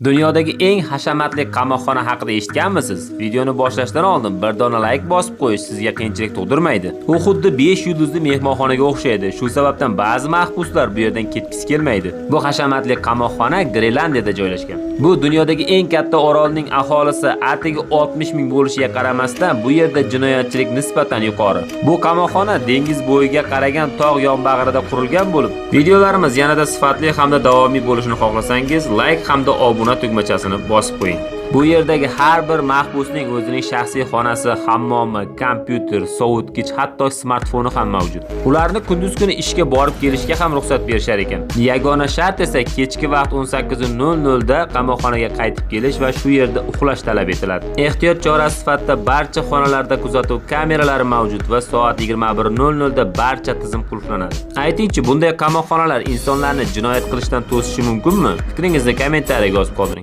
Dunyodagi eng hashamatli qamoqxona haqida eshitganmisiz? Videoni boshlashdan oldin bir dona like bosib qo'yish sizga qiyinchilik tug'dirmaydi. U xuddi 5 yulduzli mehmonxonaga o'xshaydi. Shu sababdan ba'zi mahbuslar bu yerdan ketgisi kelmaydi. Bu hashamatli qamoqxona Grenlandiyada joylashgan. Bu dunyodagi eng katta orolning aholisi atigi 60 ming bo'lishiga qaramasdan, bu yerda jinoyatchilik nisbatan yuqori. Bu qamoqxona dengiz bo'yiga qaragan tog' yonbag'rida qurilgan bo'lib, videolarimiz yanada sifatli hamda davomiy bo'lishini xohlasangiz, like hamda obuna tugmachasini bosib qo'ying. Bu yerdagi har bir mahbusning o'zining shaxsiy xonasi, hammomi, kompyuter, sovutgich, hatto smartfoni ham mavjud. Ularni kunduz kuni ishga borib kelishga ham ruxsat berishar ekan. Yagona shart esa kechki vaqt 18:00 da qamoqxonaga qaytib kelish va shu yerda uxlash talab etiladi. Ehtiyot chorasi sifatida barcha xonalarda kuzatuv kameralari mavjud va soat 21:00 da barcha tizim qulflanadi. Aytingchi, bunday qamoqxonalar insonlarni jinoyat qilishdan to'sishi mumkinmi? Fikringizni kommentariyaga yozib qoldiring.